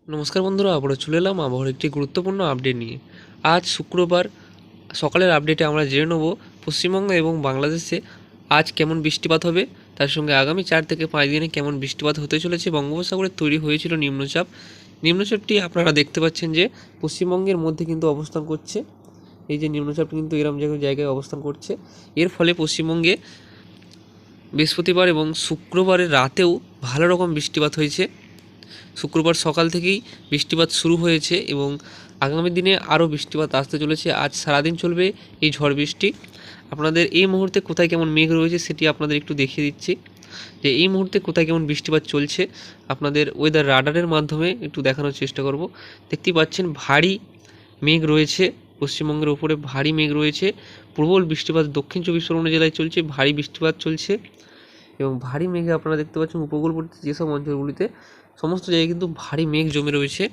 নমস্কার বন্ধুরা, আবারও চলে এলাম আবহাওয়ার একটি গুরুত্বপূর্ণ আপডেট নিয়ে। আজ শুক্রবার সকালের আপডেটে আমরা জেনে নেব পশ্চিমবঙ্গ এবং বাংলাদেশে আজ কেমন বৃষ্টিপাত হবে, তার সঙ্গে আগামী 4 থেকে 5 দিনে কেমন বৃষ্টিপাত হতে চলেছে। বঙ্গোপসাগরে তৈরি হয়েছিল নিম্নচাপ, নিম্নচাপটি আপনারা দেখতে পাচ্ছেন যে পশ্চিমবঙ্গের মধ্যে কিন্তু অবস্থান করছে। এই যে নিম্নচাপটি কিন্তু এরম জায়গায় অবস্থান করছে। এর ফলে পশ্চিমবঙ্গে বৃহস্পতিবার এবং শুক্রবারের রাতেও ভালো রকম বৃষ্টিপাত হয়েছে। শুক্রবার সকাল থেকেই বৃষ্টিপাত শুরু হয়েছে এবং আগামী দিনে আরও বৃষ্টিপাত আসতে চলেছে। আজ সারাদিন চলবে এই ঝড় বৃষ্টি। আপনাদের এই মুহূর্তে কোথায় কেমন মেঘ রয়েছে সেটি আপনাদের একটু দেখিয়ে দিচ্ছি, যে এই মুহূর্তে কোথায় কেমন বৃষ্টিপাত চলছে। আপনাদের ওয়েদার রাডারের মাধ্যমে একটু দেখানোর চেষ্টা করব। দেখতেই পাচ্ছেন ভারী মেঘ রয়েছে, পশ্চিমবঙ্গের ওপরে ভারী মেঘ রয়েছে। প্রবল বৃষ্টিপাত দক্ষিণ 24 পরগনা জেলায় চলছে, ভারী বৃষ্টিপাত চলছে এবং ভারী মেঘে আপনারা দেখতে পাচ্ছেন উপকূলবর্তী যেসব অঞ্চলগুলিতে সমস্ত জায়গায় কিন্তু ভারী মেঘ জমে রয়েছে।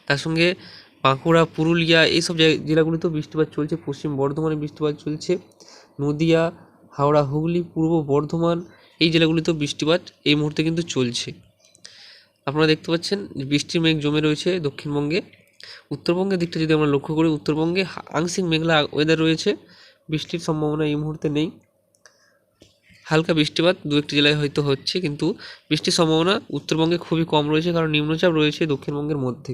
তার সঙ্গে বাঁকুড়া, পুরুলিয়া এইসব জেলাগুলিতেও বৃষ্টিপাত চলছে। পশ্চিম বর্ধমানে বৃষ্টিপাত চলছে। নদিয়া, হাওড়া, হুগলি, পূর্ব বর্ধমান এই জেলাগুলিতেও বৃষ্টিপাত এই মুহূর্তে কিন্তু চলছে। আপনারা দেখতে পাচ্ছেন বৃষ্টির মেঘ জমে রয়েছে দক্ষিণবঙ্গে। উত্তরবঙ্গের দিকটা যদি আমরা লক্ষ্য করি, উত্তরবঙ্গে আংশিক মেঘলা ওয়েদার রয়েছে, বৃষ্টির সম্ভাবনা এই মুহূর্তে নেই। হালকা বৃষ্টিপাত দু একটি জেলায় হয়তো হচ্ছে, কিন্তু বৃষ্টির সম্ভাবনা উত্তরবঙ্গে খুবই কম রয়েছে, কারণ নিম্নচাপ রয়েছে দক্ষিণবঙ্গের মধ্যে।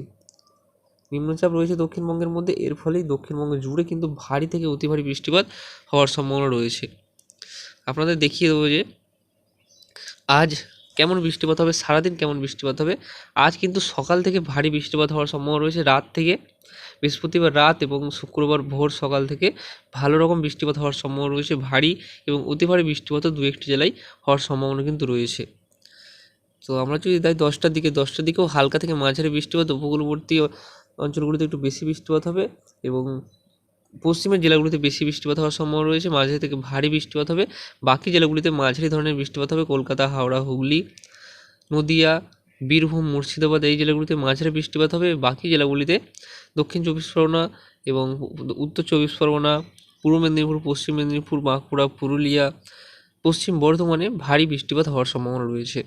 নিম্নচাপ রয়েছে দক্ষিণবঙ্গের মধ্যে, এর ফলেই দক্ষিণবঙ্গ জুড়ে কিন্তু ভারী থেকে অতি ভারী বৃষ্টিপাত হওয়ার সম্ভাবনা রয়েছে। আপনাদের দেখিয়ে দেবো যে আজ কেমন বৃষ্টিপাত হবে, সারাদিন কেমন বৃষ্টিপাত হবে। আজ কিন্তু সকাল থেকে ভারী বৃষ্টিপাত হওয়ার সম্ভাবনা রয়েছে। রাত থেকে বৃহস্পতিবার রাত এবং শুক্রবার ভোর সকাল থেকে ভালো রকম বৃষ্টিপাত হওয়ার সম্ভাবনা রয়েছে। ভারী এবং অতি ভারী বৃষ্টিপাতও দু একটি জেলায় হওয়ার সম্ভাবনা কিন্তু রয়েছে। তো আমরা যদি তাই 10টার দিকেও হালকা থেকে মাঝারি বৃষ্টিপাত, উপকূলবর্তী অঞ্চলগুলিতে একটু বেশি বৃষ্টিপাত হবে এবং পশ্চিমের জেলাগুলিতে বেশি বৃষ্টিপাত হওয়ার সম্ভাবনা রয়েছে। মাঝারি থেকে ভারী বৃষ্টিপাত হবে। বাকি জেলাগুলিতে মাঝারি ধরনের বৃষ্টিপাত হবে। কলকাতা, হাওড়া, হুগলি, নদিয়া, বীরভূম, মুর্শিদাবাদ এই জেলাগুলিতে মাঝারি বৃষ্টিপাত হবে। বাকি জেলাগুলিতে দক্ষিণ 24 পরগনা এবং উত্তর 24 পরগনা, পূর্ব মেদিনীপুর, পশ্চিম মেদিনীপুর, বাঁকুড়া, পুরুলিয়া, পশ্চিম বর্ধমানে ভারী বৃষ্টিপাত হওয়ার সম্ভাবনা রয়েছে।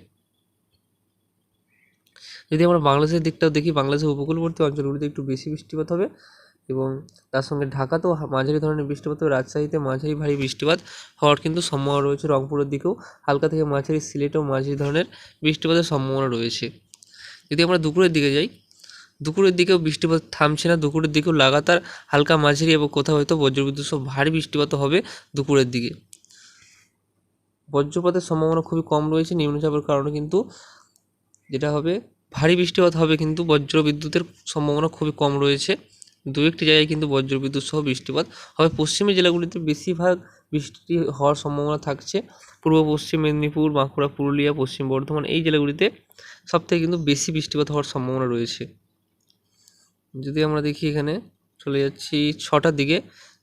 যদি আমরা বাংলাদেশের দিকটাও দেখি, বাংলাদেশের উপকূলবর্তী অঞ্চলগুলিতে একটু বেশি বৃষ্টিপাত হবে এবং তার সঙ্গে ঢাকাতেও মাঝারি ধরনের বৃষ্টিপাত হবে। রাজশাহীতে মাঝারি ভারী বৃষ্টিপাত হওয়ার কিন্তু সম্ভাবনা রয়েছে। রংপুরের দিকেও হালকা থেকে মাঝারি, সিলেটেও মাঝারি ধরনের বৃষ্টিপাতের সম্ভাবনা রয়েছে। যদি আমরা দুপুরের দিকে যাই, দুপুরের দিকেও বৃষ্টিপাত থামছে না। দুপুরের দিকেও লাগাতার হালকা মাঝারি এবং কোথাও হয়তো বজ্রবিদ্যুৎ সহ ভারী বৃষ্টিপাত হবে দুপুরের দিকে। বজ্রপাতের সম্ভাবনা খুবই কম রয়েছে নিম্নচাপের কারণে, কিন্তু যেটা হবে ভারী বৃষ্টিপাত হবে, কিন্তু বজ্রবিদ্যুতের সম্ভাবনা খুবই কম রয়েছে। দু একটি জায়গায় কিন্তু বজ্রবিদ্যুৎ সহ বৃষ্টিপাত হবে। পশ্চিমের জেলাগুলিতে বেশিরভাগ বৃষ্টি হওয়ার সম্ভাবনা থাকছে। পূর্ব পশ্চিম মেদিনীপুর, বাঁকুড়া, পুরুলিয়া, পশ্চিম বর্ধমান এই জেলাগুলিতে সবথেকে কিন্তু বেশি বৃষ্টিপাত হওয়ার সম্ভাবনা রয়েছে। যদি আমরা দেখি, এখানে চলে যাচ্ছি 6টার দিকে,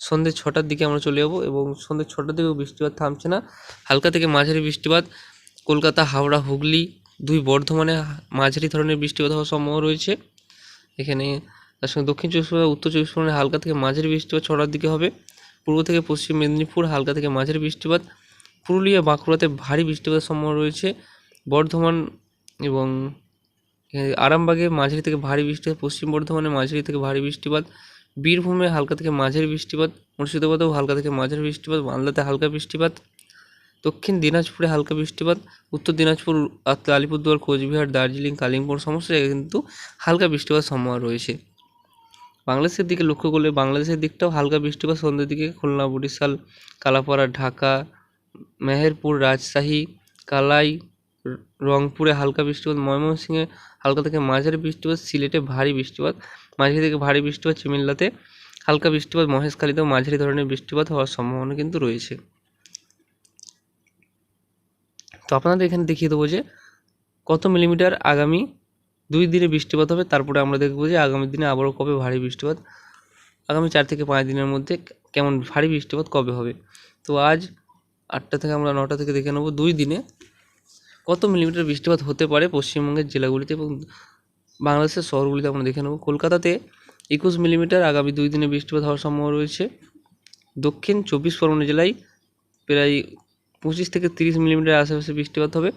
সন্ধ্যে 6টার দিকে আমরা চলে যাব এবং সন্ধ্যে 6টার দিকেও বৃষ্টিপাত থামছে না। হালকা থেকে মাঝারি বৃষ্টিপাত কলকাতা, হাওড়া, হুগলি, দুই বর্ধমানে মাঝারি ধরনের বৃষ্টিপাত হওয়ার সম্ভাবনা রয়েছে এখানে। তার সঙ্গে দক্ষিণ 24 পরগনা, উত্তর 24 পরগনায় হালকা থেকে মাঝারি বৃষ্টিপাত 6টার দিকে হবে। পূর্ব থেকে পশ্চিম মেদিনীপুর হালকা থেকে মাঝারি বৃষ্টিপাত। পুরুলিয়া, বাঁকুড়াতে ভারী বৃষ্টিপাতের সম্ভাবনা রয়েছে। বর্ধমান এবং আরামবাগে মাঝারি থেকে ভারী বৃষ্টিপাত। পশ্চিম বর্ধমানে মাঝারি থেকে ভারী বৃষ্টিপাত। বীরভূমে হালকা থেকে মাঝারি বৃষ্টিপাত। মুর্শিদাবাদেও হালকা থেকে মাঝারি বৃষ্টিপাত। মালদাতে হালকা বৃষ্টিপাত। দক্ষিণ দিনাজপুরে হালকা বৃষ্টিপাত। উত্তর দিনাজপুর, আলিপুরদুয়ার, কোচবিহার, দার্জিলিং, কালিম্পং সমস্ত জায়গায় কিন্তু হালকা বৃষ্টিপাতের সম্ভাবনা রয়েছে। বাংলাদেশের দিকে লক্ষ্য করলে বাংলাদেশের দিকটাও হালকা বৃষ্টিপাত সন্ধ্যের দিকে। খুলনা, বরিশাল, কালাপাড়া, ঢাকা, মেহেরপুর, রাজশাহী, কালাই, রংপুরে হালকা বৃষ্টিপাত। ময়মনসিংহে হালকা থেকে মাঝারি বৃষ্টিপাত। সিলেটে ভারী বৃষ্টিপাত, মাঝারি থেকে ভারী বৃষ্টিপাত। কুমিল্লাতে হালকা বৃষ্টিপাত। মহেশখালীতেও মাঝারি ধরনের বৃষ্টিপাত হওয়ার সম্ভাবনা কিন্তু রয়েছে। তো আপনাদের এখানে দেখিয়ে দেবো যে কত মিলিমিটার আগামী 2 দিনে বৃষ্টিপাত হবে। তারপরে আমরা দেখব যে আগামী দিনে আবারও কবে ভারী বৃষ্টিপাত, আগামী 4 থেকে 5 দিনের মধ্যে কেমন ভারী বৃষ্টিপাত কবে হবে। তো আজ 8টা থেকে আমরা 9টা থেকে দেখে নেব 2 দিনে কত মিলিমিটার বৃষ্টিপাত হতে পারে পশ্চিমবঙ্গের জেলাগুলিতে এবং বাংলাদেশের শহরগুলিতে আমরা দেখে নেব। কলকাতাতে 21 মিলিমিটার আগামী 2 দিনে বৃষ্টিপাত হওয়ার সম্ভাবনা রয়েছে। দক্ষিণ 24 পরগনা জেলায় প্রায় 25 থেকে 30 মিলিমিটার আশেপাশে বৃষ্টিপাত হবে।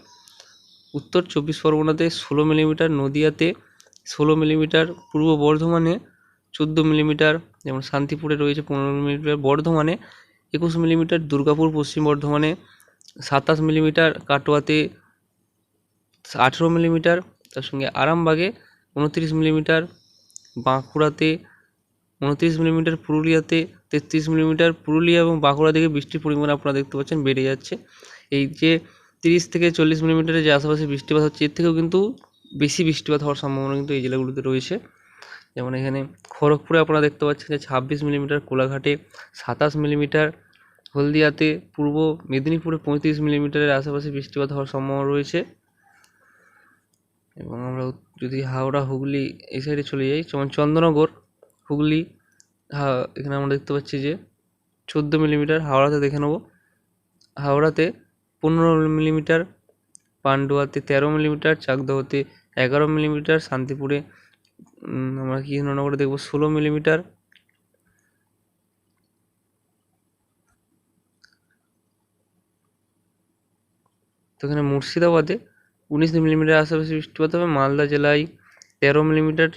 উত্তর 24 পরগনাতে 16 মিলিমিটার, নদিয়াতে 16 মিলিমিটার, পূর্ব বর্ধমানে 14 মিলিমিটার, যেমন শান্তিপুরে রয়েছে 15 মিলিমিটার, বর্ধমানে 21 মিলিমিটার, দুর্গাপুর পশ্চিম বর্ধমানে 27 মিলিমিটার, কাটোয়াতে 18 মিলিমিটার, তার সঙ্গে আরামবাগে 29 মিলিমিটার, বাঁকুড়াতে 29 মিলিমিটার, পুরুলিয়াতে 33 মিলিমিটার। পুরুলিয়া এবং বাঁকুড়া দিকে বৃষ্টির পরিমাণ আপনারা দেখতে পাচ্ছেন বেড়ে যাচ্ছে। এই যে 30 থেকে 40 মিলিমিটারের যে আশেপাশে বৃষ্টিপাত হচ্ছে, এর থেকেও কিন্তু বেশি বৃষ্টিপাত হওয়ার সম্ভাবনা কিন্তু এই জেলাগুলিতে রয়েছে। যেমন এখানে খড়গপুরে আপনারা দেখতে পাচ্ছেন যে 26 মিলিমিটার, কোলাঘাটে 27 মিলিমিটার, হলদিয়াতে, পূর্ব মেদিনীপুরে 35 মিলিমিটারের আশেপাশে বৃষ্টিপাত হওয়ার সম্ভাবনা রয়েছে। এবং আমরা যদি হাওড়া হুগলি এই সাইডে চলে যাই, যেমন চন্দ্রনগর, হুগলি, এখানে আমরা দেখতে পাচ্ছি যে 14 মিলিমিটার। হাওড়াতে দেখে নেব, হাওড়াতে 15 মিলিমিটার, পান্ডুয়াতে 13 মিলিমিটার, চাকদহতে 11 মিলিমিটার, শান্তিপুরে আমরা কৃষ্ণনগরে দেখব 16 মিলিমিটার। তো এখানে মুর্শিদাবাদে 19 মিলিমিটার আশেপাশে বৃষ্টিপাত হবে। মালদা জেলায় 13 মিলিমিটার,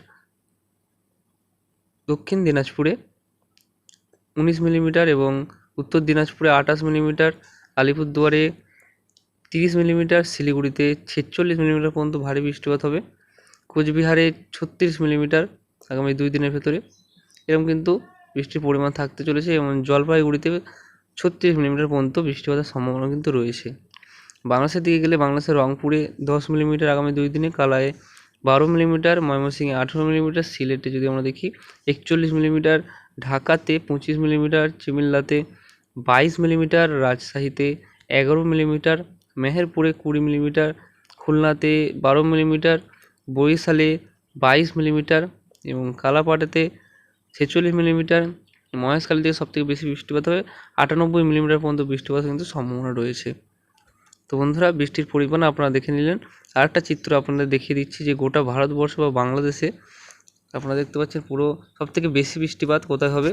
দক্ষিণ দিনাজপুরে 19 মিলিমিটার এবং উত্তর দিনাজপুরে 28 মিলিমিটার, আলিপুরদুয়ারে 30 মিলিমিটার, শিলিগুড়িতে 46 মিলিমিটার পর্যন্ত ভারী বৃষ্টিপাত হবে। কোচবিহারে 36 মিলিমিটার আগামী 2 দিনের ভেতরে, এরকম কিন্তু বৃষ্টির পরিমাণ থাকতে চলেছে। এবং জলপাইগুড়িতে 36 মিলিমিটার পর্যন্ত বৃষ্টিপাতের সম্ভাবনা কিন্তু রয়েছে। বাংলাদেশের দিকে গেলে বাংলাদেশের রংপুরে 10 মিলিমিটার আগামী 2 দিনে, কালায় 12 মিলিমিটার, ময়মনসিংহে 18 মিলিমিটার, সিলেটে যদি আমরা দেখি 41 মিলিমিটার, ঢাকাতে 25 মিলিমিটার, চিমিল্লাতে 22 মিলিমিটার, রাজশাহীতে 11 মিলিমিটার, মেহেরপুরে 20 মিলিমিটার, খুলনাতে 12 মিলিমিটার, বরিশালে 22 মিলিমিটার এবং কালাপাড়াতে 46 মিলিমিটার। মহেশখালী থেকে সবথেকে বেশি বৃষ্টিপাত হবে, 98 মিলিমিটার পর্যন্ত বৃষ্টিপাত কিন্তু সম্ভাবনা রয়েছে। তো বন্ধুরা, বৃষ্টির পরিমাণ আপনারা দেখে নিলেন। আর একটা চিত্র আপনাদের দেখিয়ে দিচ্ছি যে গোটা ভারতবর্ষ বা বাংলাদেশে আপনারা দেখতে পাচ্ছেন পুরো সবথেকে বেশি বৃষ্টিপাত কোথায় হবে।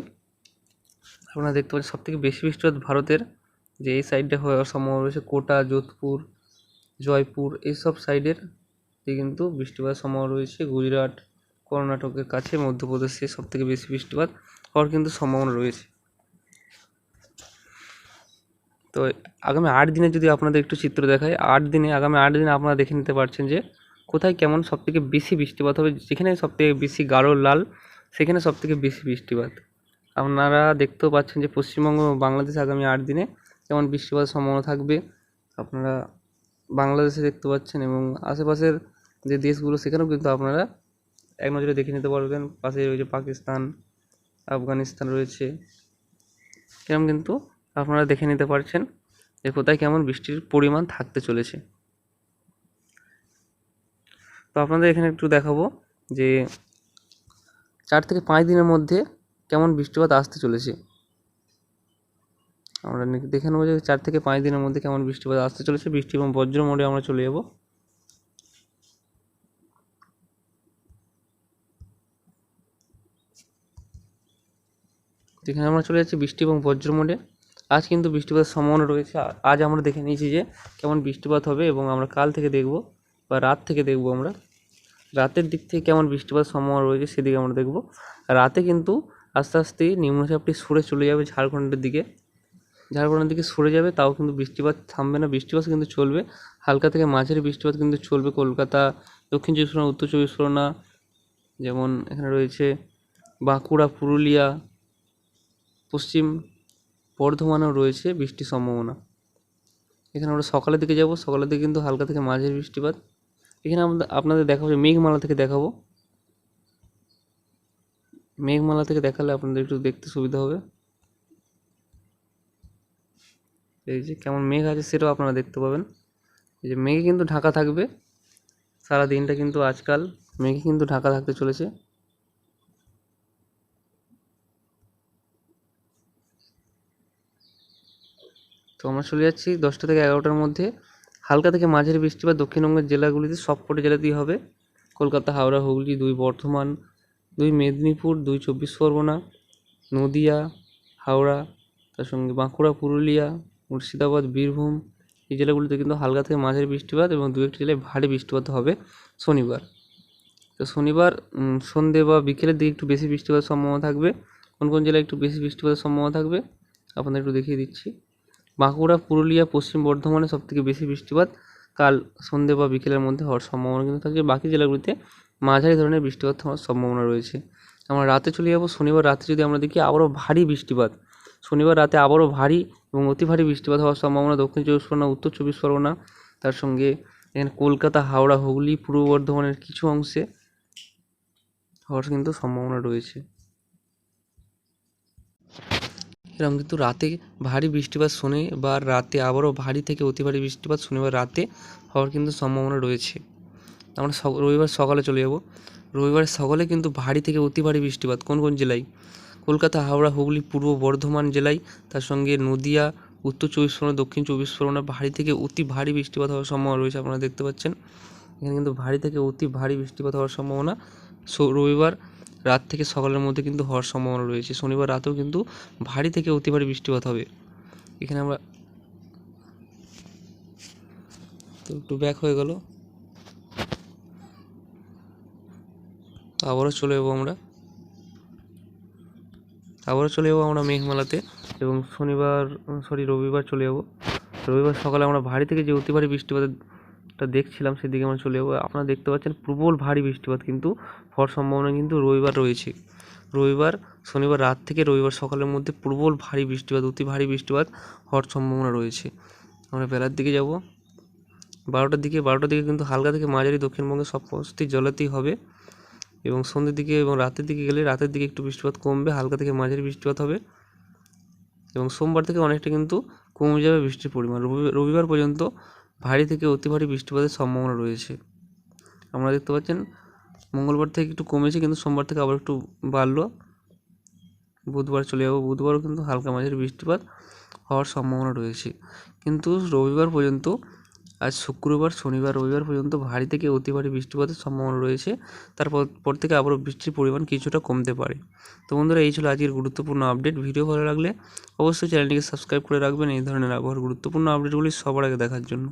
আপনারা দেখতে পাচ্ছেন সবথেকে বেশি বৃষ্টিপাত ভারতের যে এই সাইডটা হওয়ার সম্ভাবনা রয়েছে, কোটা, যোধপুর, জয়পুর, এইসব সাইডের দিকে কিন্তু বৃষ্টিপাতের সম্ভাবনা রয়েছে। গুজরাট, কর্ণাটকের কাছে, মধ্যপ্রদেশে সবথেকে বেশি বৃষ্টিপাত হওয়ার কিন্তু সম্ভাবনা রয়েছে। তো আগামী 8 দিনে যদি আপনাদের একটু চিত্র দেখায়, আগামী 8 দিনে আপনারা দেখে নিতে পারছেন যে কোথায় কেমন সবথেকে বেশি বৃষ্টিপাত হবে। যেখানে সবথেকে বেশি গাঢ় লাল, সেখানে সবথেকে বেশি বৃষ্টিপাত। আপনারা দেখতেও পাচ্ছেন যে পশ্চিমবঙ্গ ও বাংলাদেশে আগামী 8 দিনে কেমন বৃষ্টিপাতের সম্ভাবনা থাকবে। আপনারা বাংলাদেশে দেখতে পাচ্ছেন এবং আশেপাশের যে দেশগুলো সেখানেও কিন্তু আপনারা এক নজরে দেখে নিতে পারবেন। পাশে রয়েছে পাকিস্তান, আফগানিস্তান রয়েছে, এরকম কিন্তু আপনারা দেখে নিতে পারছেন যে কোথায় কেমন বৃষ্টির পরিমাণ থাকতে চলেছে। তো আপনাদের এখানে একটু দেখাবো যে 4 থেকে 5 দিনের মধ্যে কেমন বৃষ্টিপাত আসতে চলেছে। আমরা দেখে নেবো যে 4 থেকে 5 দিনের মধ্যে কেমন বৃষ্টিপাত আসতে চলেছে। বৃষ্টি এবং বজ্র মোডে আমরা চলে যাব। যেখানে আমরা চলে যাচ্ছি বৃষ্টি এবং বজ্র মোডে। আজ কিন্তু বৃষ্টিপাতের সম্ভাবনা রয়েছে। আজ আমরা দেখে নিয়েছি যে কেমন বৃষ্টিপাত হবে এবং আমরা কাল থেকে দেখব বা রাত থেকে দেখব আমরা রাতের দিক থেকে কেমন বৃষ্টিপাতের সম্ভাবনা রয়েছে সেদিকে আমরা দেখব। রাতে কিন্তু আস্তে আস্তে নিম্নচাপটি সরে চলে যাবে ঝাড়খণ্ডের দিকে সরে যাবে, তাও কিন্তু বৃষ্টিপাত থামবে না, বৃষ্টিপাত কিন্তু চলবে। হালকা থেকে মাঝারি বৃষ্টিপাত কিন্তু চলবে কলকাতা, দক্ষিণ চব্বিশ পরগনা, উত্তর চব্বিশ পরগনা, যেমন এখানে রয়েছে বাঁকুড়া, পুরুলিয়া, পশ্চিম বর্ধমানেও রয়েছে বৃষ্টির সম্ভাবনা। এখানে আমরা সকালের দিকে যাব, সকালের দিকে কিন্তু হালকা থেকে মাঝারি বৃষ্টিপাত। এখানে আপনাদের দেখাবো মেঘমালা থেকে দেখাবো। মেঘমালা থেকে দেখালে আপনাদের একটু দেখতে সুবিধা হবে। এই যে কেমন মেঘ আছে সেটাও আপনারা দেখতে পাবেন। এই যে মেঘে কিন্তু ঢাকা থাকবে সারা দিনটা, কিন্তু আজকাল মেঘে কিন্তু ঢাকা থাকতে চলেছে। তো আমরা চলে যাচ্ছি 10টা থেকে 11টার মধ্যে। হালকা থেকে মাঝারি বৃষ্টিপাত দক্ষিণবঙ্গের জেলাগুলিতে সবকটি জেলাতেই হবে। কলকাতা, হাওড়া, হুগলি, 2 বর্ধমান, 2 মেদিনীপুর, 2 চব্বিশ পরগনা, নদিয়া, হাওড়া, তার সঙ্গে বাঁকুড়া, পুরুলিয়া, মুর্শিদাবাদ, বীরভূম, এই জেলাগুলিতে কিন্তু হালকা থেকে মাঝারি বৃষ্টিপাত এবং 2-1টি জেলায় ভারী বৃষ্টিপাত হবে শনিবার। তো শনিবার সন্ধে বা বিকেলের দিকে একটু বেশি বৃষ্টিপাতের সম্ভাবনা থাকবে। কোন কোন জেলায় একটু বেশি বৃষ্টিপাতের সম্ভাবনা থাকবে আপনাদের একটু দেখিয়ে দিচ্ছি। বাঁকুড়া, পুরুলিয়া, পশ্চিম বর্ধমানে সবথেকে বেশি বৃষ্টিপাত কাল সন্ধে বা বিকেলের মধ্যে হওয়ার সম্ভাবনা কিন্তু থাকছে। বাকি জেলাগুলিতে মাঝারি ধরনের বৃষ্টিপাত হওয়ার সম্ভাবনা রয়েছে। আমরা রাতে চলে যাব। শনিবার রাতে যদি আমরা দেখি আবারও ভারী বৃষ্টিপাত, শনিবার রাতে আবারও ভারী এবং অতি ভারী বৃষ্টিপাত হওয়ার সম্ভাবনা দক্ষিণ চব্বিশ পরগনা, উত্তর চব্বিশ পরগনা, তার সঙ্গে এখানে কলকাতা, হাওড়া, হুগলি, পূর্ব বর্ধমানের কিছু অংশে হওয়ার কিন্তু সম্ভাবনা রয়েছে। এরকম কিন্তু রাতে ভারী বৃষ্টিপাত শনিবার রাতে আবারও ভারী থেকে অতি ভারী বৃষ্টিপাত শনিবার রাতে হওয়ার কিন্তু সম্ভাবনা রয়েছে। আমরা রবিবার সকালে চলে যাব। রবিবার সকালে কিন্তু ভারী থেকে অতি ভারী বৃষ্টিপাত কোন কোন জেলায়? কলকাতা, হাওড়া, হুগলি, পূর্ব বর্ধমান জেলায়, তার সঙ্গে নদিয়া, উত্তর চব্বিশ পরগনা, দক্ষিণ চব্বিশ পরগনা ভারী থেকে অতি ভারী বৃষ্টিপাত হওয়ার সম্ভাবনা রয়েছে। আপনারা দেখতে পাচ্ছেন এখানে কিন্তু ভারী থেকে অতি ভারী বৃষ্টিপাত হওয়ার সম্ভাবনা রবিবার রাত থেকে সকালের মধ্যে কিন্তু হওয়ার সম্ভাবনা রয়েছে। শনিবার রাতেও কিন্তু ভারী থেকে অতি ভারী বৃষ্টিপাত হবে। এখানে আমরা তো একটু ব্যাক হয়ে গেল, আবারও চলে যাবো আমরা মেঘমালাতে এবং রবিবার চলে যাব। রবিবার সকালে আমরা ভারী থেকে যে অতি ভারী বৃষ্টিপাতটা দেখছিলাম সেদিকে আমরা চলে যাবো। আপনারা দেখতে পাচ্ছেন প্রবল ভারী বৃষ্টিপাত কিন্তু হওয়ার সম্ভাবনা কিন্তু রবিবার রয়েছে। শনিবার রাত থেকে রবিবার সকালের মধ্যে প্রবল ভারী বৃষ্টিপাত, অতি ভারী বৃষ্টিপাত হওয়ার সম্ভাবনা রয়েছে। আমরা বেলার দিকে যাব। 12টার দিকে কিন্তু হালকা থেকে মাঝারি দক্ষিণবঙ্গের সব পরিস্থিতি জলাতেই হবে এবং সন্ধ্যের দিকে এবং রাতের দিকে গেলে রাতের দিকে একটু বৃষ্টিপাত কমবে, হালকা থেকে মাঝারি বৃষ্টিপাত হবে এবং সোমবার থেকে অনেকটা কিন্তু কমে যাবে বৃষ্টির পরিমাণ। রবিবার পর্যন্ত ভারী থেকে অতি ভারী বৃষ্টিপাতের সম্ভাবনা রয়েছে। আপনারা দেখতে পাচ্ছেন মঙ্গলবার থেকে একটু কমেছে কিন্তু সোমবার থেকে আবার একটু বাড়লো। বুধবার চলে যাবো। বুধবারও কিন্তু হালকা মাঝারি বৃষ্টিপাত হওয়ার সম্ভাবনা রয়েছে। কিন্তু রবিবার পর্যন্ত, আজ শুক্রবার, শনিবার, রবিবার পর্যন্ত ভারী থেকে অতি ভারী বৃষ্টিপাতের সম্ভাবনা রয়েছে। তারপর থেকে আবারও বৃষ্টির পরিমাণ কিছুটা কমতে পারে। তো বন্ধুরা, এই ছিল আজকের গুরুত্বপূর্ণ আপডেট। ভিডিও ভালো লাগলে অবশ্যই চ্যানেলটিকে সাবস্ক্রাইব করে রাখবেন এই ধরনের আবহাওয়ার গুরুত্বপূর্ণ আপডেটগুলি সবার আগে দেখার জন্য।